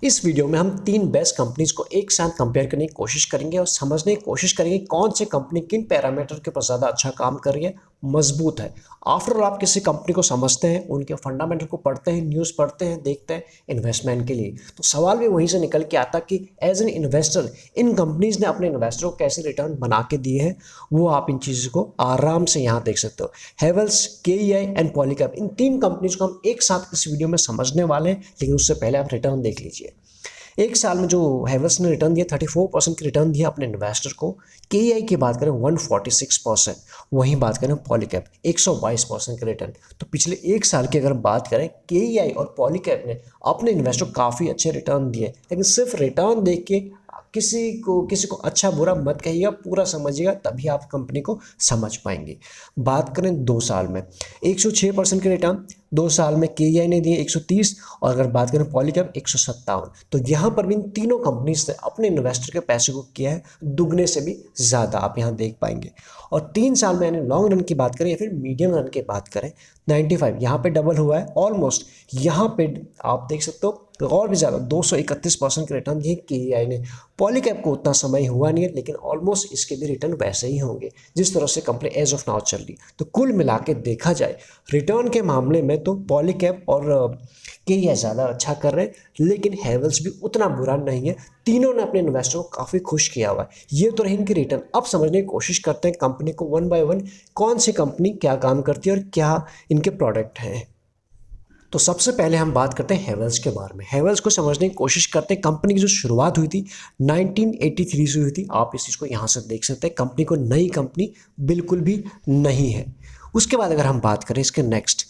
इस वीडियो में हम 3 बेस्ट कंपनीज को एक साथ कंपेयर करने की कोशिश करेंगे और समझने की कोशिश करेंगे कौन सी कंपनी किन पैरामीटर के ऊपर ज़्यादा अच्छा काम कर रही है, मजबूत है। आफ्टर ऑल आप किसी कंपनी को समझते हैं, उनके फंडामेंटल को पढ़ते हैं, न्यूज़ पढ़ते हैं, देखते हैं इन्वेस्टमेंट के लिए, तो सवाल भी वहीं से निकल के आता कि as an investor in companies ने अपने इन्वेस्टरों को कैसे रिटर्न बना के दिए हैं, वो आप इन चीज़ों को आराम से यहाँ देख सकते हो। Havells, KEI and Polycab, in 3 companies को हम एक साथ इस वीडियो में समझने वाले हैं, लेकिन उससे पहले आप रिटर्न देख लीजिए। एक साल में जो हेवल्स ने रिटर्न दिया 34% की रिटर्न दिया अपने इन्वेस्टर को। केईआई की बात करें 146%, वहीं बात करें पॉलीकैब 122% का रिटर्न। तो पिछले एक साल की अगर बात करें, केईआई और पॉलीकैब ने अपने इन्वेस्टर को काफ़ी अच्छे रिटर्न दिए, लेकिन सिर्फ रिटर्न देख के किसी को अच्छा बुरा मत कहिएगा, पूरा समझिएगा, तभी आप कंपनी को समझ पाएंगे। बात करें 2 साल में 106% के रिटर्न 2 साल में केईआई ने दिए 130, और अगर बात करें पॉलीकैब 157। तो यहाँ पर भी इन तीनों कंपनीज ने अपने इन्वेस्टर के पैसे को किया है दुगने से भी ज़्यादा, आप यहाँ देख पाएंगे। और 3 साल में यानी लॉन्ग रन की बात करें या फिर मीडियम रन की बात करें, 95 यहाँ पे डबल हुआ है ऑलमोस्ट। यहाँ पे आप देख सकते हो और भी ज़्यादा 231% के रिटर्न दिए केईआई ने। पॉलीकैब को उतना समय हुआ नहीं है, लेकिन ऑलमोस्ट इसके भी रिटर्न वैसे ही होंगे जिस तरह से कंपनी एज ऑफ नाउ चल रही। तो कुल मिला के देखा जाए रिटर्न के मामले में तो पॉलीकैब और केईआई ज़्यादा अच्छा कर रहे हैं, लेकिन हेवल्स भी उतना बुरा नहीं है। तीनों ने अपने इन्वेस्टर को काफ़ी खुश किया हुआ है। ये तो रही इनकी रिटर्न। अब समझने की कोशिश करते हैं कंपनी को वन बाय वन, कौन सी कंपनी क्या काम करती है और क्या इनके प्रोडक्ट हैं। तो सबसे पहले हम बात करते हैं हेवल्स के बारे में। हेवल्स को समझने की कोशिश करते हैं। कंपनी की जो शुरुआत हुई थी 1983 से हुई थी। आप इस चीज़ को यहाँ से देख सकते हैं। कंपनी को नई कंपनी बिल्कुल भी नहीं है। उसके बाद अगर हम बात करें इसके नेक्स्ट,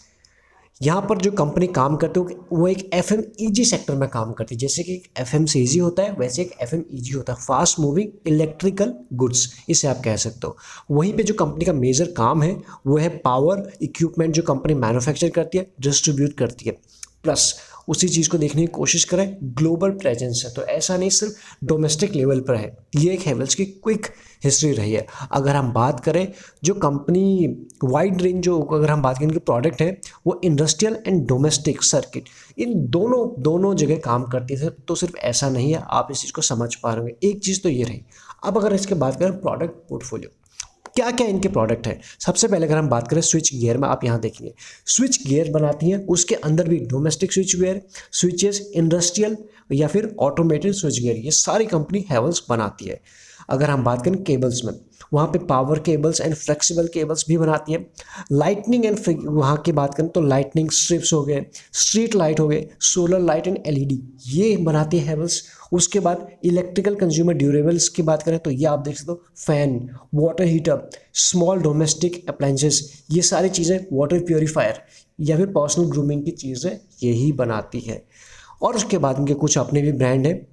यहाँ पर जो कंपनी काम करती है वो एक एफएमईजी सेक्टर में काम करती है। जैसे कि एक एफएमसीजी होता है, वैसे एक एफएमईजी होता है, फास्ट मूविंग इलेक्ट्रिकल गुड्स, इसे आप कह सकते हो। वहीं पे जो कंपनी का मेजर काम है वो है पावर इक्विपमेंट, जो कंपनी मैन्युफैक्चर करती है, डिस्ट्रीब्यूट करती है। प्लस उसी चीज़ को देखने की कोशिश करें, ग्लोबल प्रेजेंस है, तो ऐसा नहीं सिर्फ डोमेस्टिक लेवल पर है। ये एक हेवल्स की क्विक हिस्ट्री रही है। अगर हम बात करें जो कंपनी वाइड रेंज, जो अगर हम बात करें इनके प्रोडक्ट है, वो इंडस्ट्रियल एंड डोमेस्टिक सर्किट, इन दोनों जगह काम करती है। तो सिर्फ ऐसा नहीं है, आप इस चीज़ को समझ पा रहे होंगे। एक चीज़ तो ये रही। अब अगर इसके बात करें प्रोडक्ट पोर्टफोलियो, क्या क्या इनके प्रोडक्ट हैं। सबसे पहले अगर हम बात करें स्विच गियर में, आप यहाँ देखेंगे स्विच गियर बनाती हैं। उसके अंदर भी domestic switch gear, switches, industrial या फिर ऑटोमेटेड स्विच गियर, ये सारी कंपनी हेवल्स बनाती है। अगर हम बात करें केबल्स में, वहाँ पे power cables and flexible cables भी बनाती है। लाइटनिंग एंड वहाँ की बात करें तो लाइटनिंग स्ट्रिप्स हो गए, स्ट्रीट लाइट हो गए, सोलर लाइट एंड एलईडी, ये बनाती है हेवल्स। उसके बाद इलेक्ट्रिकल कंज्यूमर ड्यूरेबल्स की बात करें तो ये आप देख सकते हो, fan, water heater, small domestic appliances, ये सारी चीज़ें, वाटर प्योरीफायर या फिर पर्सनल ग्रूमिंग की चीज़ें यही बनाती है। और उसके बाद इनके कुछ अपने भी ब्रांड हैं।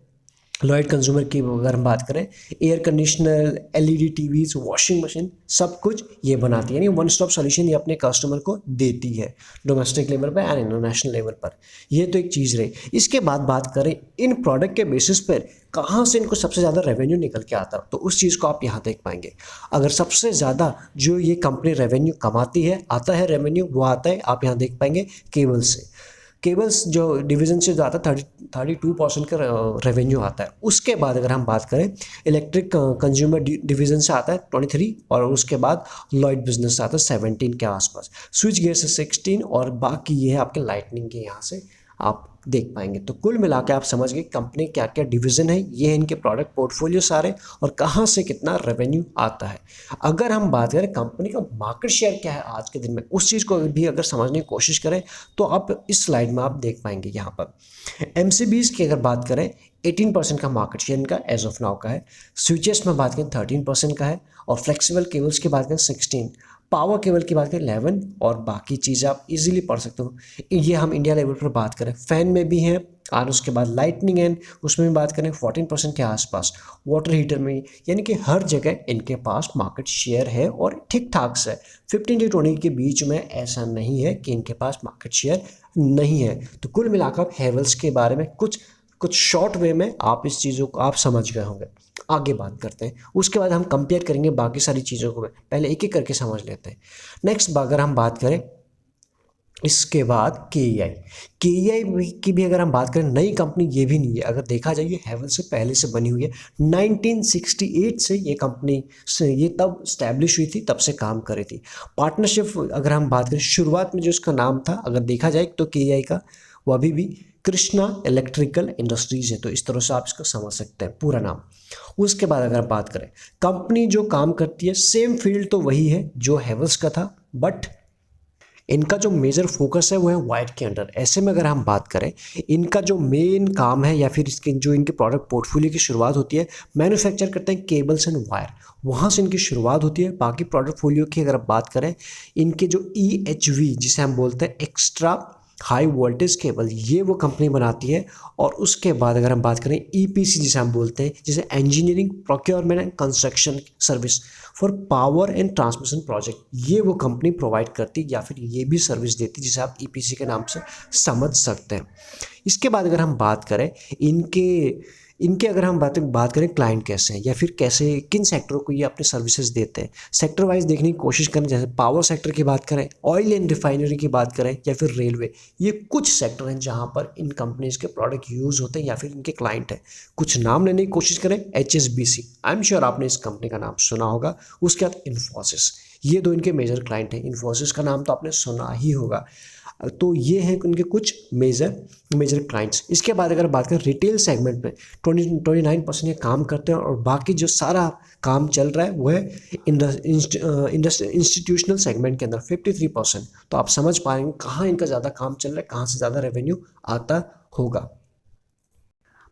लॉयड कंज्यूमर की अगर हम बात करें, air conditioner, LED TVs, washing machine, सब कुछ ये बनाती है। यानी वन स्टॉप सॉल्यूशन ये अपने कस्टमर को देती है डोमेस्टिक लेवल पर एंड इंटरनेशनल लेवल पर। ये तो एक चीज़ रही। इसके बाद बात करें इन प्रोडक्ट के बेसिस पर कहाँ से इनको सबसे ज़्यादा रेवेन्यू निकल के आता है, तो उस चीज़ को आप यहाँ देख पाएंगे। अगर सबसे ज़्यादा जो ये कंपनी रेवेन्यू कमाती है, आता है रेवेन्यू, वो आता है, आप यहाँ देख पाएंगे, केबल से। केबल्स जो डिवीज़न से जो आता है 32% का रेवेन्यू आता है। उसके बाद अगर हम बात करें इलेक्ट्रिक कंज्यूमर डिवीज़न से आता है 23, और उसके बाद लॉयड बिजनेस से आता है 17 के आसपास। स्विच गियर से 16, और बाकी ये है आपके लाइटनिंग के, यहाँ से आप देख पाएंगे। तो कुल मिला के आप समझ गए कंपनी क्या क्या डिवीज़न है, ये है इनके प्रोडक्ट पोर्टफोलियो सारे, और कहाँ से कितना रेवेन्यू आता है। अगर हम बात करें कंपनी का मार्केट शेयर क्या है आज के दिन में, उस चीज़ को भी अगर समझने की कोशिश करें तो आप इस स्लाइड में आप देख पाएंगे। यहाँ पर एमसीबीज की अगर बात करें 18% का मार्केट शेयर इनका एज ऑफ नाउ का है। स्विचेस में बात करें 13% का है, और फ्लेक्सिबल केबल्स की बात करें 16, पावर केबल की बात करें 11, और बाकी चीज़ें आप इजीली पढ़ सकते हो। ये हम इंडिया लेवल पर बात करें, फैन में भी हैं, और उसके बाद लाइटनिंग एंड उसमें भी बात करें 14% के आसपास, वाटर हीटर में, यानी कि हर जगह इनके पास मार्केट शेयर है और ठीक ठाक से 15 से 20 के बीच में। ऐसा नहीं है कि इनके पास मार्केट शेयर नहीं है। तो कुल मिलाकर हेवल्स के बारे में कुछ शॉर्ट वे में आप इस चीज़ों को आप समझ गए होंगे। आगे बात करते हैं, उसके बाद हम कंपेयर करेंगे बाकी सारी चीज़ों को, पहले एक एक करके समझ लेते हैं। नेक्स्ट अगर हम बात करें इसके बाद के ई आई की भी अगर हम बात करें, नई कंपनी ये भी नहीं है, अगर देखा जाए ये हैवेल्स से पहले से बनी हुई है। 1968 से ये कंपनी से ये तब स्टैब्लिश हुई थी, तब से काम कर रही थी। पार्टनरशिप अगर हम बात करें, शुरुआत में जो इसका नाम था अगर देखा जाए तो के ई आई का, वो अभी भी कृष्णा इलेक्ट्रिकल इंडस्ट्रीज है। तो इस तरह से आप इसको समझ सकते हैं पूरा नाम। उसके बाद अगर बात करें कंपनी जो काम करती है, सेम फील्ड तो वही है जो हैवेल्स का था, बट इनका जो मेजर फोकस है वो है वायर के अंडर। ऐसे में अगर हम बात करें, इनका जो मेन काम है या फिर इसके जो इनके प्रोडक्ट पोर्टफोलियो की शुरुआत होती है, मैन्युफैक्चर करते हैं केबल्स एंड वायर, वहाँ से इनकी शुरुआत होती है। बाकी प्रोडक्ट फोलियो की अगर बात करें, इनके जो EHV जिसे हम बोलते हैं एक्स्ट्रा हाई वोल्टेज केबल, ये वो कंपनी बनाती है। और उसके बाद अगर हम बात करें EPC जिसे हम बोलते हैं, जिसे engineering procurement and construction service for power and transmission project, ये वो कंपनी प्रोवाइड करती या फिर ये भी सर्विस देती, जिसे आप EPC के नाम से समझ सकते हैं। इसके बाद अगर हम बात करें इनके इनके अगर हम बात करें क्लाइंट कैसे हैं या फिर कैसे किन सेक्टरों को ये अपने सर्विसेज देते हैं, सेक्टर वाइज देखने की कोशिश करें। जैसे पावर सेक्टर की बात करें, ऑयल एंड रिफाइनरी की बात करें, या फिर रेलवे, ये कुछ सेक्टर हैं जहां पर इन कंपनीज के प्रोडक्ट यूज़ होते हैं या फिर इनके क्लाइंट हैं। कुछ नाम लेने की कोशिश करें, HSBC, आई एम श्योर आपने इस कंपनी का नाम सुना होगा। उसके बाद इन्फोसिस, ये दो इनके मेजर क्लाइंट हैं। इन्फोसिस का नाम तो आपने सुना ही होगा। तो ये हैं उनके कुछ मेजर क्लाइंट्स। इसके बाद अगर बात करें रिटेल सेगमेंट में, 29% ये काम करते हैं, और बाकी जो सारा काम चल रहा है वो है इंस्टीट्यूशनल सेगमेंट के अंदर 53%। तो आप समझ पाएंगे कहाँ इनका ज़्यादा काम चल रहा है, कहाँ से ज़्यादा रेवेन्यू आता होगा।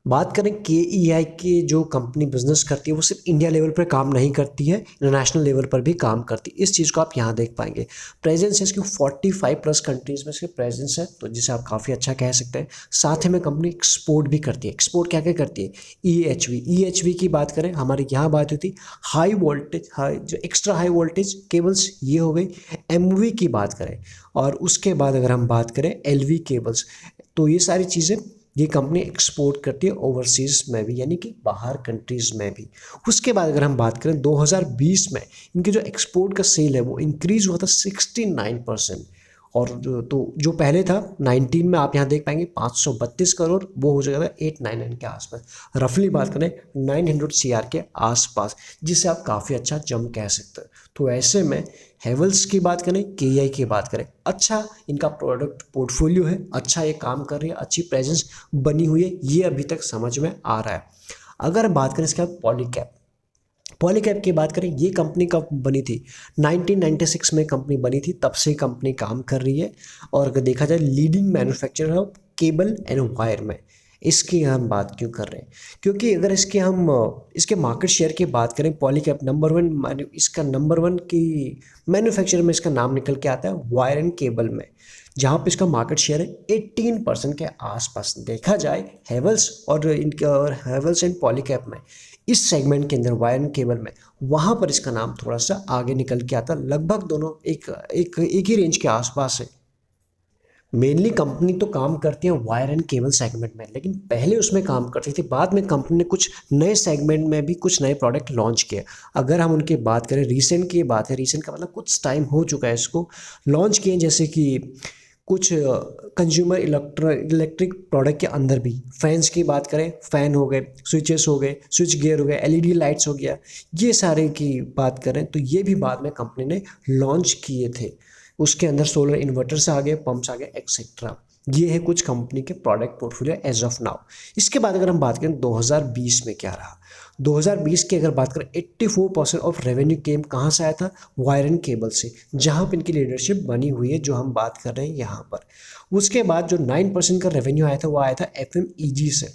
बात करें KEI की, जो कंपनी बिजनेस करती है वो सिर्फ इंडिया लेवल पर काम नहीं करती है, इंटरनेशनल लेवल पर भी काम करती है। इस चीज़ को आप यहाँ देख पाएंगे। प्रेजेंस है इसकी 45+ कंट्रीज़ में इसकी प्रेजेंस है, तो जिसे आप काफ़ी अच्छा कह सकते हैं। साथ ही में कंपनी एक्सपोर्ट भी करती है। एक्सपोर्ट क्या क्या करती है, EHV की बात करें, हमारी यहाँ बात हुई थी हाई वोल्टेज, जो एक्स्ट्रा हाई वोल्टेज केबल्स, ये हो गई। MV की बात करें, और उसके बाद अगर हम बात करें LV केबल्स, तो ये सारी चीज़ें ये कंपनी एक्सपोर्ट करती है ओवरसीज में भी, यानी कि बाहर कंट्रीज़ में भी। उसके बाद अगर हम बात करें 2020 में, इनके जो एक्सपोर्ट का सेल है वो इंक्रीज हुआ था 69%। और जो पहले था 19 में, आप यहाँ देख पाएंगे 532 करोड़, वो हो जाएगा 899 के आसपास। रफली बात करें 900 CR के आसपास, जिसे आप काफ़ी अच्छा जम कह सकते हैं। तो ऐसे में हैवेल्स की बात करें, KEI की बात करें, अच्छा इनका प्रोडक्ट पोर्टफोलियो है, अच्छा ये काम कर रही है, अच्छी प्रेजेंस बनी हुई है, ये अभी तक समझ में आ रहा है। अगर बात करें इसके बाद पॉलीकैब की बात करें, ये कंपनी कब बनी थी, 1996 में कंपनी बनी थी, तब से कंपनी काम कर रही है। और अगर देखा जाए लीडिंग मैन्युफैक्चरर है केबल एंड वायर में। इसकी हम बात क्यों कर रहे हैं, क्योंकि अगर इसके मार्केट शेयर की बात करें, पॉलीकैब नंबर 1 की मैन्युफैक्चर में इसका नाम निकल के आता है वायर एंड केबल में, जहाँ पे इसका मार्केट शेयर है 18% के आसपास। देखा जाए हैवेल्स एंड पॉलीकैब में, इस सेगमेंट के अंदर वायर एंड केबल में, वहाँ पर इसका नाम थोड़ा सा आगे निकल के आता, लगभग दोनों एक ही रेंज के आसपास है। मेनली कंपनी तो काम करती है वायर एंड केबल सेगमेंट में, लेकिन पहले उसमें काम करती थी। बाद में कंपनी ने कुछ नए सेगमेंट में भी कुछ नए प्रोडक्ट लॉन्च किए। अगर हम उनकी बात करें, रीसेंट की बात है, रीसेंट का मतलब कुछ टाइम हो चुका है इसको लॉन्च किए, जैसे कि कुछ कंज्यूमर इलेक्ट्रिक प्रोडक्ट के अंदर भी फैंस की बात करें, फ़ैन हो गए, स्विचेस हो गए, स्विच गियर हो गए, LED लाइट्स हो गया, ये सारे की बात करें तो ये भी बाद में कंपनी ने लॉन्च किए थे। उसके अंदर सोलर इन्वर्टर्स आ गए, पंप्स आ गए, एक्सेट्रा। ये है कुछ कंपनी के product portfolio as of now. इसके बाद अगर हम बात करें 2020 में क्या रहा, 2020 की अगर बात करें 84% ऑफ रेवेन्यू केम कहाँ से आया था, वायर एंड केबल से, जहाँ पर इनकी लीडरशिप बनी हुई है, जो हम बात कर रहे हैं यहाँ पर। उसके बाद जो 9% का रेवेन्यू आया था वो आया था FMEG से।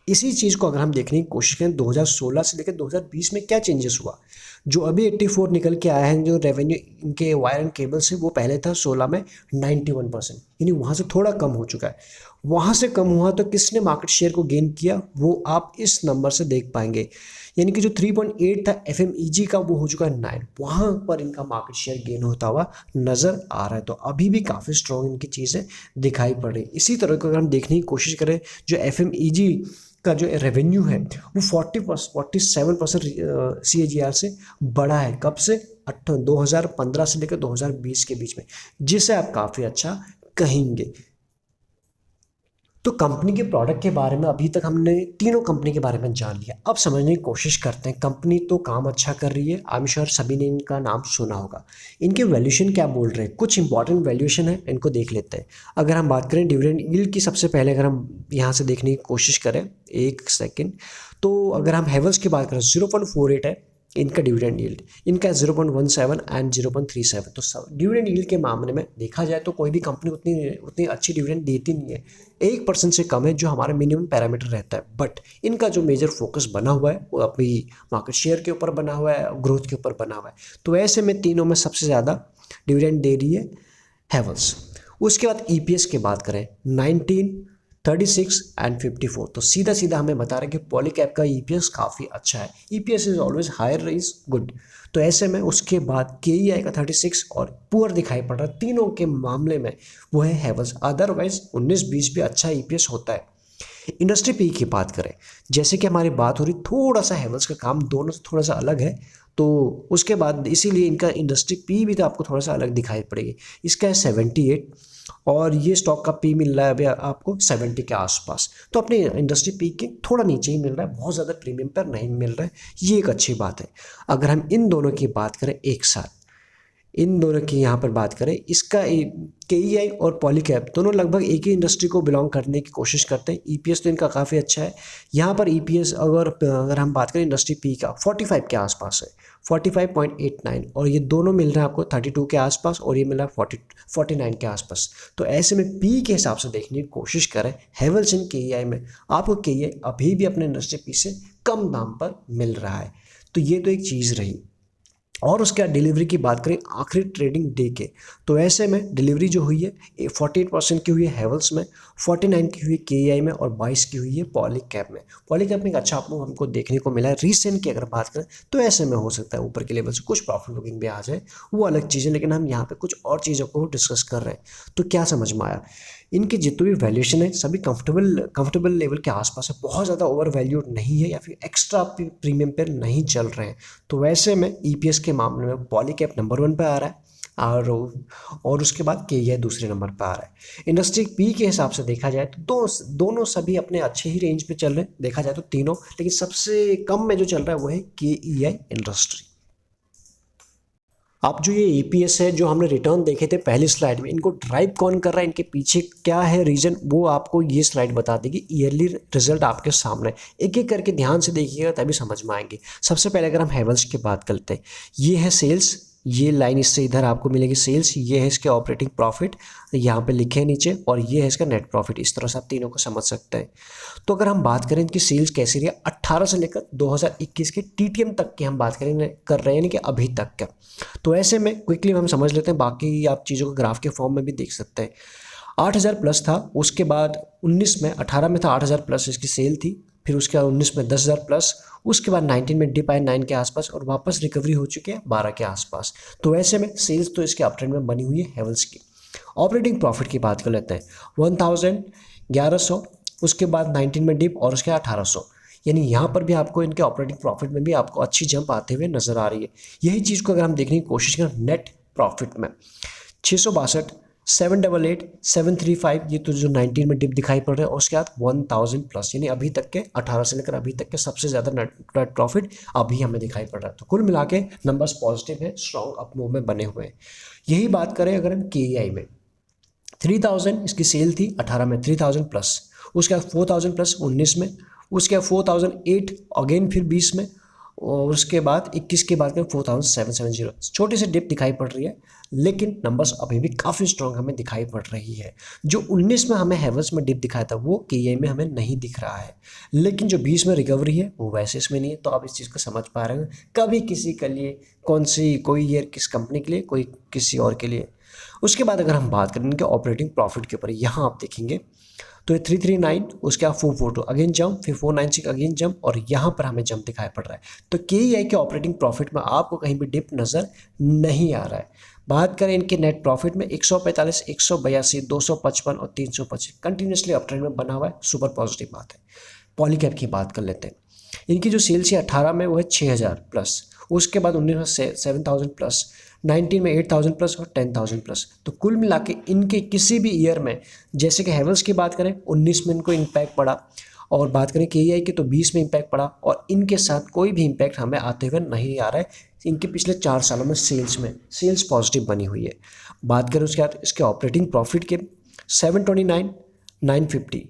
इसी चीज़ को अगर हम देखने की कोशिश करें 2016 से लेकर 2020 में क्या चेंजेस हुआ, जो अभी 84 निकल के आया है जो रेवेन्यू इनके वायर एंड केबल से, वो पहले था 16 में 91%, यानी वहाँ से थोड़ा कम हो चुका है। वहाँ से कम हुआ तो किसने मार्केट शेयर को गेन किया, वो आप इस नंबर से देख पाएंगे। यानी कि जो 3.8 था FMEG का, वो हो चुका है 9, वहाँ पर इनका मार्केट शेयर गेन होता हुआ नज़र आ रहा है। तो अभी भी काफ़ी स्ट्रॉन्ग इनकी चीज़ें दिखाई पड़ रही। इसी तरह को अगर हम देखने की कोशिश करें, जो FMEG का जो रेवेन्यू है वो 47% CAGR से बढ़ा है। कब से, 2015 से लेकर 2020 के बीच में, जिसे आप काफ़ी अच्छा कहेंगे। तो कंपनी के प्रोडक्ट के बारे में अभी तक हमने तीनों कंपनी के बारे में जान लिया। अब समझने की कोशिश करते हैं। कंपनी तो काम अच्छा कर रही है, आई एम श्योर सभी ने इनका नाम सुना होगा। इनके वैल्यूएशन क्या बोल रहे हैं, कुछ इंपॉर्टेंट वैल्यूएशन है, इनको देख लेते हैं। अगर हम बात करें डिविडेंड यील्ड की, सबसे पहले अगर हम यहाँ से देखने की कोशिश करें, एक सेकेंड, तो अगर हम हेवल्स की बात करें 0.48 है इनका डिविडेंड यील्ड, इनका 0.17 एंड 0.37। तो डिविडेंड यील्ड के मामले में देखा जाए तो कोई भी कंपनी उतनी उतनी अच्छी डिविडेंड देती नहीं है, 1% से कम है जो हमारा मिनिमम पैरामीटर रहता है। बट इनका जो मेजर फोकस बना हुआ है वो अपनी मार्केट शेयर के ऊपर बना हुआ है, ग्रोथ के ऊपर बना हुआ है। तो ऐसे में तीनों में सबसे ज़्यादा डिविडेंड दे रही है हेवल्स। उसके बाद ईपीएस की बात करें 19, 36 एंड 54। तो सीधा सीधा हमें बता रहे हैं कि पॉलीकैब का ईपीएस काफ़ी अच्छा है, EPS is always higher is good. तो ऐसे में उसके बाद केईआई का 36 और पुअर दिखाई पड़ रहा है, तीनों के मामले में वो है हेवल्स। अदरवाइज 19-20 भी अच्छा ईपीएस होता है। इंडस्ट्री पी की बात करें, जैसे कि हमारी बात हो रही, थोड़ा सा हेवल्स का काम दोनों से थोड़ा सा अलग है, तो उसके बाद इसीलिए इनका इंडस्ट्री पी भी तो आपको थोड़ा सा अलग दिखाई पड़ेगी। इसका है 78 और ये स्टॉक का पी मिल रहा है अभी आपको 70 के आसपास। तो अपने इंडस्ट्री पी के थोड़ा नीचे ही मिल रहा है, बहुत ज़्यादा प्रीमियम पर नहीं मिल रहा है, ये एक अच्छी बात है। अगर हम इन दोनों की बात करें एक साथ, इन दोनों की यहाँ पर बात करें, इसका केईआई और पॉलीकैब दोनों लगभग एक ही इंडस्ट्री को बिलोंग करने की कोशिश करते हैं। ईपीएस तो इनका काफ़ी अच्छा है। यहाँ पर ईपीएस अगर हम बात करें इंडस्ट्री पी का 45 के आसपास है, 45.89, और ये दोनों मिल रहे हैं आपको 32 के आसपास और ये मिल रहा है 49 के आसपास। तो ऐसे में पी के हिसाब से देखने की कोशिश करें हेवल्स एंड केईआई में, आपको केईआई अभी भी अपने इंडस्ट्री पी से कम दाम पर मिल रहा है। तो ये तो एक चीज़ रही। और उसके बाद डिलीवरी की बात करें आखिरी ट्रेडिंग डे के, तो ऐसे में डिलीवरी जो हुई है 48% की हुई है हेवल्स में, 49 की हुई है केईआई में और 22 की हुई है पॉलीकैब में। पॉलीकैब में एक अच्छा आपको हमको देखने को मिला है रिसेंट की अगर बात करें, तो ऐसे में हो सकता है ऊपर के लेवल से कुछ प्रॉफिट बुकिंग भी आ जाए, वो अलग चीज़ है। लेकिन हम यहाँ पे कुछ और चीज़ों को डिस्कस कर रहे हैं। तो क्या समझ में आया, इनकी जितनी भी वैल्यूएशन है सभी कंफर्टेबल लेवल के आसपास है, बहुत ज़्यादा ओवर वैल्यूड नहीं है या फिर एक्स्ट्रा प्रीमियम पे नहीं चल रहे हैं। तो वैसे में ईपीएस के मामले में पॉलीकैब नंबर 1 पे आ रहा है और उसके बाद केईआई दूसरे नंबर पर आ रहा है। इंडस्ट्री पी के हिसाब से देखा जाए तो दोनों सभी अपने अच्छे ही रेंज पे चल रहे हैं देखा जाए तो तीनों, लेकिन सबसे कम में जो चल रहा है वो है केईआई इंडस्ट्री। अब जो ये ईपीएस है, जो हमने रिटर्न देखे थे पहली स्लाइड में, इनको ड्राइव कौन कर रहा है, इनके पीछे क्या है रीजन, वो आपको ये स्लाइड बता देगी। ईयरली रिजल्ट आपके सामने एक एक करके ध्यान से देखिएगा तभी समझ में आएंगे। सबसे पहले अगर हम हेवल्स की बात करते हैं, ये है सेल्स, ये लाइन इससे इधर आपको मिलेगी सेल्स, ये है इसके ऑपरेटिंग प्रॉफिट यहाँ पे लिखे हैं नीचे, और ये है इसका नेट प्रॉफिट। इस तरह से आप तीनों को समझ सकते हैं। तो अगर हम बात करें इनकी सेल्स कैसी रही 18 से लेकर 2021 के टीटीएम तक की हम बात करेंगे कर रहे हैं, यानी कि अभी तक का। तो ऐसे में क्विकली हम समझ लेते हैं, बाकी आप चीज़ों को ग्राफ के फॉर्म में भी देख सकते हैं। 8000 प्लस था, उसके बाद 19 में 18 में था 8000 प्लस इसकी सेल थी, फिर उसके बाद 19 में 10,000 प्लस, उसके बाद 19 में डिप आया 9 के आसपास और वापस रिकवरी हो चुकी है 12 के आसपास। तो ऐसे में सेल्स तो इसके अपट्रेंड में बनी हुई है हेवल्स की। ऑपरेटिंग प्रॉफिट की बात कर लेते हैं, 1100, उसके बाद 19 में डिप और उसके बाद 1800, यानी यहाँ पर भी आपको इनके ऑपरेटिंग प्रॉफिट में भी आपको अच्छी जंप आते हुए नजर आ रही है। यही चीज़ को अगर हम देखने की कोशिश करें नेट प्रॉफिट में 662, 788, 735, ये तो जो 19 में डिप दिखाई पड़ रहा है, और उसके बाद 1000 प्लस, यानी अभी तक के 18 से लेकर अभी तक के सबसे ज़्यादा नेट प्रॉफिट अभी हमें दिखाई पड़ रहा है। तो कुल मिला के नंबर्स पॉजिटिव है, स्ट्रॉन्ग अप मूव में बने हुए हैं। यही बात करें अगर हम केईआई में, 3000 इसकी सेल थी 18 में, 3000 प्लस, उसके बाद 4000 प्लस 19 में, उसके बाद 4008 अगेन फिर 20 में, और उसके बाद 21 के बाद 4770। छोटी सी डिप दिखाई पड़ रही है, लेकिन नंबर्स अभी भी काफ़ी स्ट्रॉन्ग हमें दिखाई पड़ रही है। जो 19 में हमें हेवल्स में डिप दिखाया था वो केईआई में हमें नहीं दिख रहा है, लेकिन जो 20 में रिकवरी है वो वैसे इसमें नहीं है। तो आप इस चीज़ को समझ पा रहे हैं, कभी किसी के लिए कोई ईयर किस कंपनी के लिए, कोई किसी और के लिए। उसके बाद अगर हम बात करें इनके ऑपरेटिंग प्रॉफिट के ऊपर, यहाँ आप देखेंगे तो ये 339, उसके बाद 442 अगेन जंप, फिर 496 अगेन जंप, और यहाँ पर हमें जंप दिखाई पड़ रहा है। तो केईआई के ऑपरेटिंग प्रॉफिट में आपको कहीं भी डिप नज़र नहीं आ रहा है। बात करें इनके नेट प्रॉफिट में 145, 182, 255 और 325 कंटिन्यूसली अपट्रेंड में बना हुआ है, सुपर पॉजिटिव बात है। पॉलीकैब की बात कर लेते हैं, इनकी जो सेल्स है 18 में वो है 6000 प्लस, उसके बाद 19 में 7,000 प्लस, 19 में 8,000 प्लस और 10,000 प्लस। तो कुल मिला के इनके किसी भी ईयर में, जैसे कि हैवेल्स की बात करें 19 में इनको इम्पैक्ट पड़ा, और बात करें KEI की तो 20 में इम्पैक्ट पड़ा, और इनके साथ कोई भी इम्पैक्ट हमें आते हुए नहीं आ रहा है। इनके पिछले 4 सालों में सेल्स पॉजिटिव बनी हुई है। बात करें उसके बाद इसके ऑपरेटिंग प्रॉफिट के 729, 950,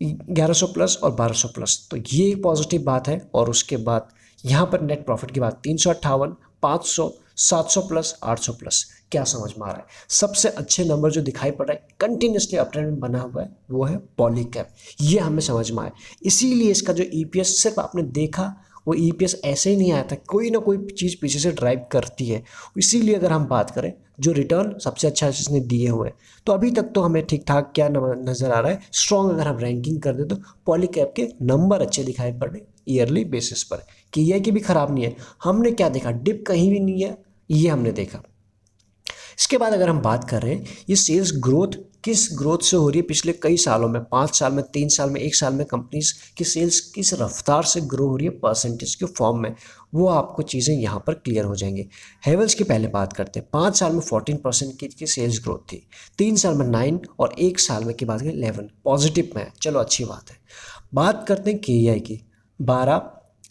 1100 प्लस और 1200 प्लस, तो ये एक पॉजिटिव बात है। और उसके बाद यहाँ पर नेट प्रॉफिट की बात 358, 500, 700 प्लस, 800 प्लस। क्या समझ में आ रहा है? सबसे अच्छे नंबर जो दिखाई पड़ रहा है कंटिन्यूसली अपट्रेंड में बना हुआ है वो है पॉलीकैब। ये हमें समझ में आया, इसीलिए इसका जो EPS सिर्फ आपने देखा वो EPS ऐसे ही नहीं आया था, कोई ना कोई चीज़ पीछे से ड्राइव करती है। इसीलिए अगर हम बात करें जो रिटर्न सबसे अच्छा इसने दिए हुए हैं, तो अभी तक तो हमें ठीक ठाक क्या नज़र आ रहा है, स्ट्रॉन्ग। अगर हम रैंकिंग कर दे तो पॉलीकैब के नंबर अच्छे दिखाई पड़ रहे ईयरली बेसिस पर। KEI की भी खराब नहीं है। हमने क्या देखा, डिप कहीं भी नहीं है, ये हमने देखा। इसके बाद अगर हम बात कर रहे हैं ये सेल्स ग्रोथ किस ग्रोथ से हो रही है पिछले कई सालों में, 5 साल में, 3 साल में, 1 साल में कंपनीज की सेल्स किस रफ्तार से ग्रो हो रही है परसेंटेज के फॉर्म में, वो आपको चीज़ें यहाँ पर क्लियर हो जाएंगी। हैवेल्स की पहले बात करते हैं। 5 साल में 14% की सेल्स ग्रोथ थी, 3 साल में 9 और 1 साल में की बात करें 11 पॉजिटिव में है। चलो अच्छी बात है। बात करते हैं KEI की, 12,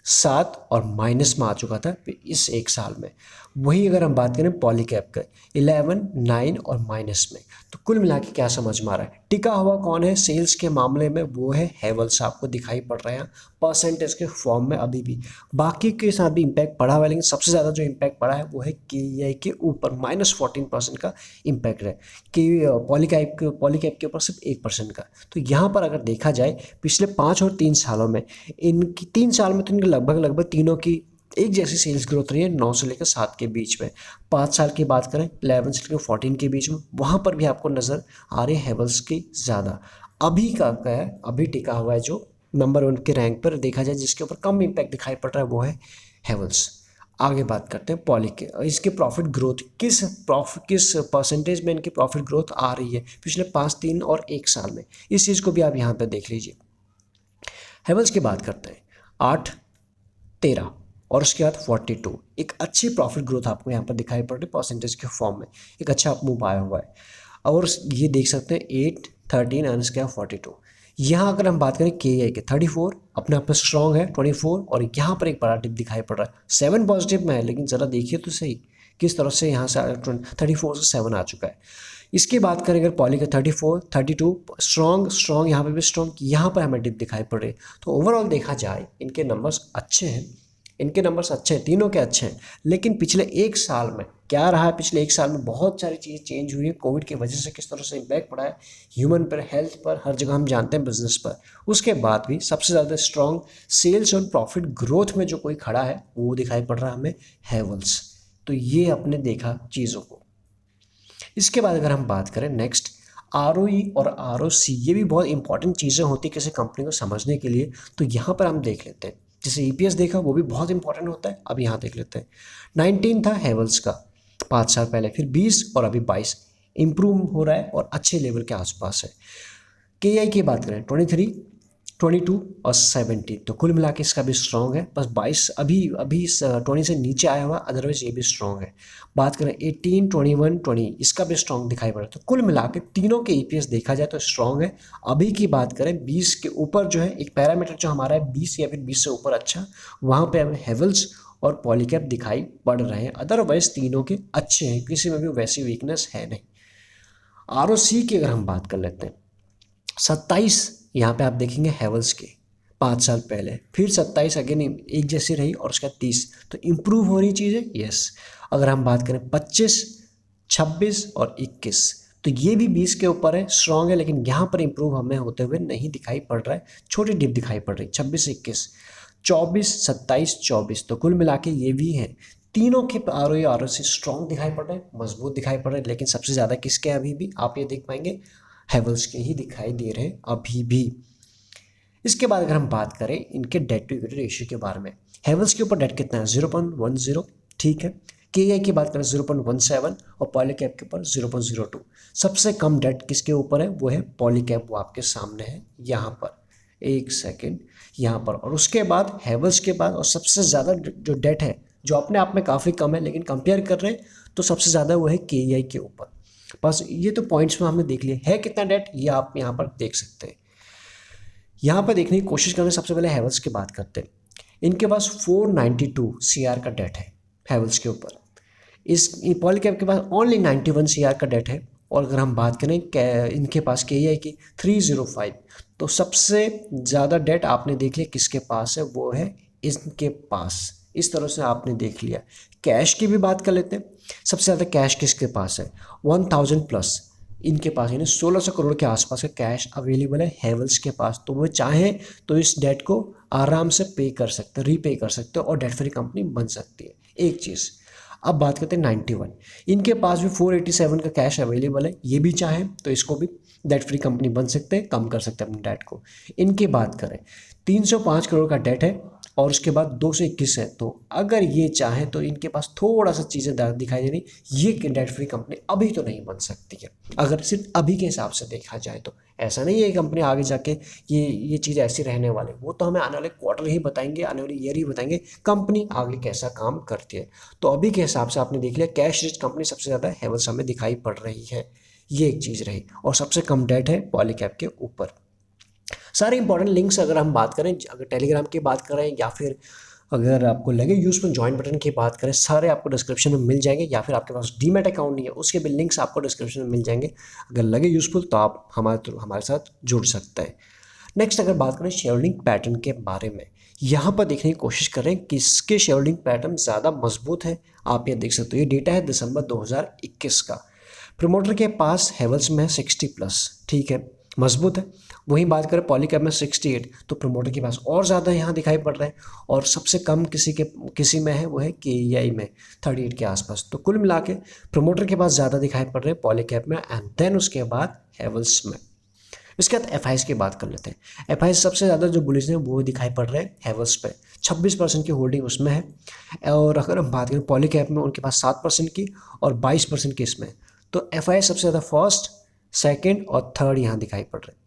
7 और माइनस में आ चुका था इस 1 साल में। वही अगर हम बात करें पॉलीकैब का 11, 9 और माइनस में, तो कुल मिला के क्या समझ में आ रहा है, टिका हुआ कौन है सेल्स के मामले में, वो है हैवेल्स। आपको दिखाई पड़ रहे हैं परसेंटेज के फॉर्म में अभी भी। बाकी के साथ भी इम्पैक्ट पड़ा हुआ है, लेकिन सबसे ज़्यादा जो इम्पैक्ट पड़ा है वो है KEI के ऊपर, -14% का इम्पैक्ट है कि पॉलीकैब के ऊपर सिर्फ 1% का। तो यहाँ पर अगर देखा जाए पिछले 5 और 3 सालों में, इनकी 3 साल में तो इनके लगभग तीनों की एक जैसी सेल्स ग्रोथ रही है, 9 से लेकर 7 के बीच में। 5 साल की बात करें 11 से लेकर 14 के बीच में, वहाँ पर भी आपको नज़र आ रही है हैवेल्स की ज़्यादा। अभी का क्या है, अभी टिका हुआ है जो नंबर 1 के रैंक पर देखा जाए, जिसके ऊपर कम इम्पैक्ट दिखाई पड़ रहा है वो है हैवेल्स। आगे बात करते हैं पॉली के, इसके प्रॉफिट ग्रोथ किस परसेंटेज में इनकी प्रॉफिट ग्रोथ आ रही है पिछले 5, 3 और 1 साल में, इस चीज़ को भी आप यहाँ पर देख लीजिए। हैवेल्स की बात करते हैं 8, 13 और उसके बाद 42, एक अच्छी प्रॉफिट ग्रोथ आपको यहाँ पर दिखाई पड़ रही है परसेंटेज के फॉर्म में, एक अच्छा मूव आया हुआ है। और ये देख सकते हैं 8, 13 और इसके बाद 42। यहाँ अगर हम बात करें KEI के 34 अपने आप में स्ट्रॉन्ग है, 24 और यहाँ पर एक बड़ा डिप दिखाई पड़ रहा है, 7 पॉजिटिव में है, लेकिन ज़रा देखिए तो सही किस तरह से यहाँ से 34 से 7 आ चुका है। इसकी बात करें अगर पॉली का 34, 32 स्ट्रॉन्ग यहाँ पर भी स्ट्रॉन्ग, यहाँ पर हमें डिप दिखाई पड़ रही है। तो ओवरऑल देखा जाए इनके नंबर्स अच्छे हैं, तीनों के अच्छे हैं। लेकिन पिछले 1 साल में क्या रहा है, पिछले 1 साल में बहुत सारी चीज़ें चेंज हुई है। कोविड की वजह से किस तरह से इम्पैक्ट पड़ा है ह्यूमन पर, हेल्थ पर, हर जगह हम जानते हैं, बिजनेस पर। उसके बाद भी सबसे ज़्यादा स्ट्रॉन्ग सेल्स और प्रॉफिट ग्रोथ में जो कोई खड़ा है वो दिखाई पड़ रहा है हमें हैवेल्स। तो ये अपने देखा चीज़ों को। इसके बाद अगर हम बात करें नेक्स्ट ROE और ROC, ये भी बहुत इंपॉर्टेंट चीज़ें होती है किसी कंपनी को समझने के लिए। तो यहाँ पर हम देख लेते हैं, जैसे EPS देखा वो भी बहुत इंपॉर्टेंट होता है। अब यहाँ देख लेते हैं 19 था हैवेल्स का 5 साल पहले, फिर 20 और अभी 22, इम्प्रूव हो रहा है और अच्छे लेवल के आसपास है। KEI की बात करें 23, 22 और 17, तो कुल मिला के इसका भी स्ट्रॉन्ग है। बस 22 अभी 20 से नीचे आया हुआ, अदरवाइज ये भी स्ट्रॉन्ग है। बात करें 18, 21, 20, इसका भी स्ट्रॉन्ग दिखाई पड़ रहा है। तो कुल मिला के तीनों के EPS देखा जाए तो स्ट्रॉन्ग है। अभी की बात करें 20 के ऊपर जो है एक पैरामीटर जो हमारा है 20 या फिर 20 से ऊपर अच्छा, वहाँ पे हमें हैवेल्स और पॉलीकैब दिखाई पड़ रहे हैं। अदरवाइज तीनों के अच्छे हैं, किसी में भी वैसी वीकनेस है नहीं। ROC की अगर हम बात कर लेते हैं 27, यहाँ पे आप देखेंगे हैवेल्स के 5 साल पहले, फिर 27 अगेन एक जैसी रही और उसका 30, तो इम्प्रूव हो रही चीज़ है यस। अगर हम बात करें 25, 26 और 21, तो ये भी 20 के ऊपर है, स्ट्रॉन्ग है, लेकिन यहाँ पर इम्प्रूव हमें होते हुए नहीं दिखाई पड़ रहा है, छोटी डिप दिखाई पड़ रही है 26, 21, 24, 27, 24, तो कुल मिला के ये भी है। तीनों के ROE ROC स्ट्रॉन्ग दिखाई पड़ रहे हैं, मजबूत दिखाई पड़ रहे हैं, लेकिन सबसे ज़्यादा किसके अभी भी आप ये देख पाएंगे हैवेल्स के ही दिखाई दे रहे हैं अभी भी। इसके बाद अगर हम बात करें इनके डेट टू इक्विटी रेशियो के बारे में, हैवेल्स के ऊपर डेट कितना है 0.10, ठीक है। KEI की बात करें 0.17 और पॉलीकैब के ऊपर 0.02। सबसे कम डेट किसके ऊपर है, वो है पॉलीकैब, वो आपके सामने है यहाँ पर, एक सेकेंड यहाँ पर। और उसके बाद हैवेल्स के बाद और सबसे ज़्यादा जो डेट है जो अपने आप में काफ़ी कम है, लेकिन कंपेयर कर रहे हैं तो सबसे ज़्यादा वो है KEI के ऊपर। बस ये तो पॉइंट्स में हमने देख लिया है कितना डेट, ये आप यहाँ पर देख सकते हैं। यहाँ पर देखने की कोशिश करें, सबसे पहले हैवेल्स की बात करते हैं। इनके पास 492 CR का डेट है हैवेल्स के ऊपर। इस पॉलीकैब के पास ओनली 91 CR का डेट है। और अगर हम बात करें इनके पास KEI की 305, तो सबसे ज़्यादा डेट आपने देख लिया किसके पास है, वो है इनके पास। इस तरह से आपने देख लिया। कैश की भी बात कर लेते हैं, सबसे ज़्यादा कैश किसके पास है, 1000 प्लस इनके पास, यानी 1600 करोड़ के आसपास का कैश अवेलेबल है हैवेल्स के पास। तो वो चाहें तो इस डेट को आराम से पे कर सकते हैं, रीपे कर सकते हो और डेट फ्री कंपनी बन सकती है। एक चीज़। अब बात करते हैं 91, इनके पास भी 487 का कैश अवेलेबल है। ये भी चाहें तो इसको भी डेट फ्री कंपनी बन सकते हैं, कम कर सकते हैं अपनी डेट को। इनकी बात करें 305 करोड़ का डेट है और उसके बाद 221 है। तो अगर ये चाहें तो इनके पास थोड़ा सा चीज़ें दिखाई दे रही, ये डेट फ्री कंपनी अभी तो नहीं बन सकती है, अगर सिर्फ अभी के हिसाब से देखा जाए तो। ऐसा नहीं है कंपनी आगे जाके ये चीज़ ऐसी रहने वाली, वो तो हमें आने वाले क्वार्टर ही बताएंगे, आने वाली ईयर ही बताएंगे कंपनी आगे कैसा काम करती है। तो अभी के हिसाब से आपने देख लिया कैश रिच कंपनी सबसे ज़्यादा हैवेल्स हमें दिखाई पड़ रही है, ये एक चीज़ रही। और सबसे कम डेट है पॉलीकैब के ऊपर। सारे इंपॉर्टेंट लिंक्स अगर हम बात करें, अगर टेलीग्राम की बात करें या फिर अगर आपको लगे यूज़फुल ज्वाइन बटन की बात करें, सारे आपको डिस्क्रिप्शन में मिल जाएंगे। या फिर आपके पास डीमैट अकाउंट नहीं है, उसके भी लिंक्स आपको डिस्क्रिप्शन में मिल जाएंगे। अगर लगे यूज़फुल तो आप हमारे साथ जुड़ सकते हैं। नेक्स्ट अगर बात करें शेयर होल्डिंग पैटर्न के बारे में, यहाँ पर देखने की कोशिश करें किसके शेयर होल्डिंग पैटर्न ज़्यादा मजबूत है। आप ये देख सकते हो, ये डेटा है दिसंबर 2021 का। प्रमोटर के पास हैवेल्स में 60+, ठीक है, मजबूत है। वहीं बात करें पॉलीकैब में 68, तो प्रमोटर के पास और ज़्यादा यहाँ दिखाई पड़ रहा है। और सबसे कम किसी में है वो है KEI में 38 के आसपास। तो कुल मिला के प्रमोटर के पास ज़्यादा दिखाई पड़ रहे हैं पॉलीकैब में, एंड देन उसके बाद हैवेल्स में। इसके बाद FIs की बात कर लेते हैं। FIs सबसे ज़्यादा जो बुलिश हैं वो दिखाई पड़ रहे हैं हैवेल्स पे, 26% की होल्डिंग उसमें है। और अगर हम बात करें पॉलीकैब में, उनके पास 7% की और 22% की इसमें। तो FI सबसे ज़्यादा फर्स्ट, सेकंड और थर्ड यहाँ दिखाई पड़ रहे हैं।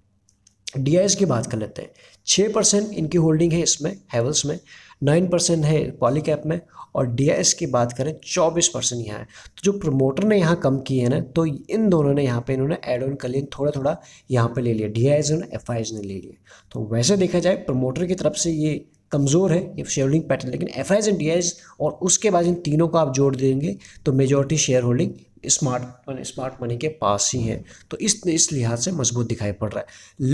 DIs की बात कर लेते हैं, 6% इनकी होल्डिंग है इसमें हैवेल्स में, 9% है पॉलीकैब में। और DIs की बात करें 24% यहाँ है। तो जो प्रमोटर ने यहाँ कम किए हैं ना, तो इन दोनों ने यहाँ पे इन्होंने एड ऑन कर लिया, थोड़ा थोड़ा यहाँ पे ले लिया, DIs और FIs ने ले लिए। तो वैसे देखा जाए प्रमोटर की तरफ से ये कमज़ोर है ये शेयर होल्डिंग पैटर्न, लेकिन FIs एंड DIs और उसके बाद इन तीनों को आप जोड़ देंगे तो majority share holding smart money के पास ही है। तो इस लिहाज से मजबूत दिखाई पड़ रहा है।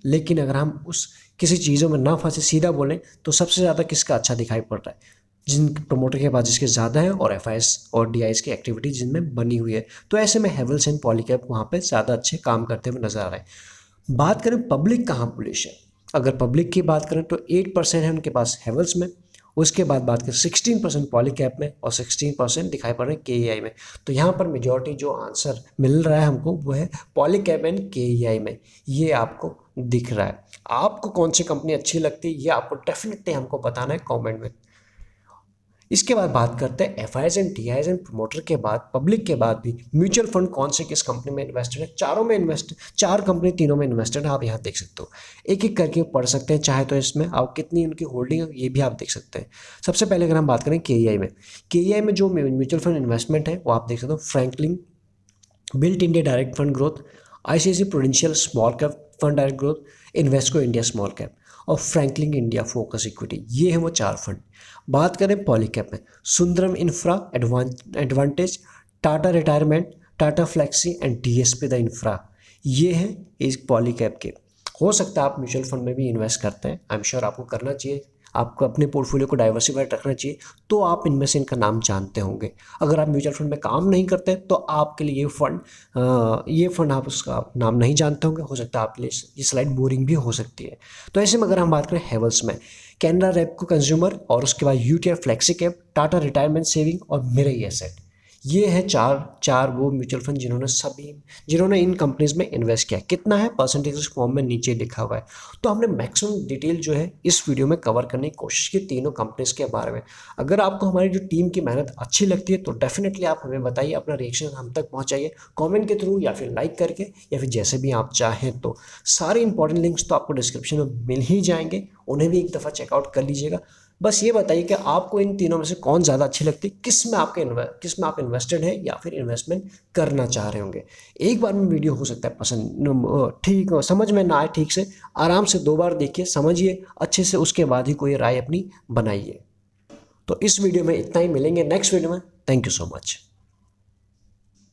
लेकिन अगर हम उस किसी चीज़ों में ना फंसे, सीधा बोलें तो सबसे ज़्यादा किसका अच्छा दिखाई पड़ रहा है, जिन प्रमोटर के पास जिसके ज़्यादा है, और FIs और DIs की एक्टिविटी जिनमें बनी हुई है। तो ऐसे में हैवेल्स एंड पॉलीकैब वहाँ पे ज़्यादा अच्छे काम करते हुए नजर आ रहे हैं। बात करें पब्लिक कहाँ बुलिश है, अगर पब्लिक की बात करें तो 8% है उनके पास हैवेल्स में। उसके बाद बात करें 16% पॉलीकैब में और 16% दिखाई पड़ रहे हैं KEI में। तो यहाँ पर मेजॉरिटी जो आंसर मिल रहा है हमको वो है पॉलीकैब एंड KEI में, ये आपको दिख रहा है। आपको कौन सी कंपनी अच्छी लगती है ये आपको डेफिनेटली हमको बताना है कमेंट में। इसके बाद बात करते हैं FIs and DIs and promoter के बाद, पब्लिक के बाद भी म्यूचुअल फंड कौन से किस कंपनी में इन्वेस्टेड है। चारों में इन्वेस्ट, 4 कंपनी तीनों में इन्वेस्टेड है, आप यहाँ देख सकते हो। एक एक करके पढ़ सकते हैं चाहे तो, इसमें आप कितनी उनकी होल्डिंग है ये भी आप देख सकते हैं। सबसे पहले अगर हम बात करें KEI में जो म्यूचुअल फंड इन्वेस्टमेंट है वो आप देख सकते हो, Franklin, built India direct fund growth, ICICI prudential small cap fund direct growth, Invesco India small cap और फ्रैंकलिन इंडिया फोकस इक्विटी, ये है वो 4 फंड। बात करें पॉलीकैप में, Sundaram infra advantage, Tata retirement, Tata flexi and DSP the infra, ये है इस पॉलीकैप के। हो सकता है आप म्यूचुअल फंड में भी इन्वेस्ट करते हैं, आई एम श्योर आपको करना चाहिए, आपको अपने पोर्टफोलियो को डाइवर्सिफाइड रखना चाहिए, तो आप इनमें से इनका नाम जानते होंगे। अगर आप म्यूचुअल फंड में काम नहीं करते तो आपके लिए ये फंड आप उसका नाम नहीं जानते होंगे, हो सकता है आपके लिए ये स्लाइड बोरिंग भी हो सकती है। तो ऐसे में अगर हम बात करें हैवेल्स में, कैनरा रेपको कंज्यूमर और उसके बाद UTI flexi cap, Tata retirement saving और मिरई एसेट, ये है चार वो म्यूचुअल फंड जिन्होंने इन कंपनीज में इन्वेस्ट किया। कितना है परसेंटेज फॉर्म में नीचे लिखा हुआ है। तो हमने मैक्सिमम डिटेल जो है इस वीडियो में कवर करने की कोशिश की तीनों कंपनीज के बारे में। अगर आपको हमारी जो टीम की मेहनत अच्छी लगती है तो डेफिनेटली आप हमें बताइए, अपना रिएक्शन हम तक पहुंचाइए कमेंट के थ्रू या फिर लाइक करके, या फिर जैसे भी आप चाहें। तो सारे इंपॉर्टेंट लिंक्स तो आपको डिस्क्रिप्शन में मिल ही जाएंगे, उन्हें भी एक दफ़ा चेकआउट कर लीजिएगा। बस ये बताइए कि आपको इन तीनों में से कौन ज़्यादा अच्छी लगती है, किस में आप इन्वेस्टेड हैं या फिर इन्वेस्टमेंट करना चाह रहे होंगे। एक बार में वीडियो हो सकता है पसंद ठीक समझ में ना आए ठीक से, आराम से 2 बार देखिए, समझिए अच्छे से, उसके बाद ही कोई राय अपनी बनाइए। तो इस वीडियो में इतना ही, मिलेंगे नेक्स्ट वीडियो में। Thank you so much.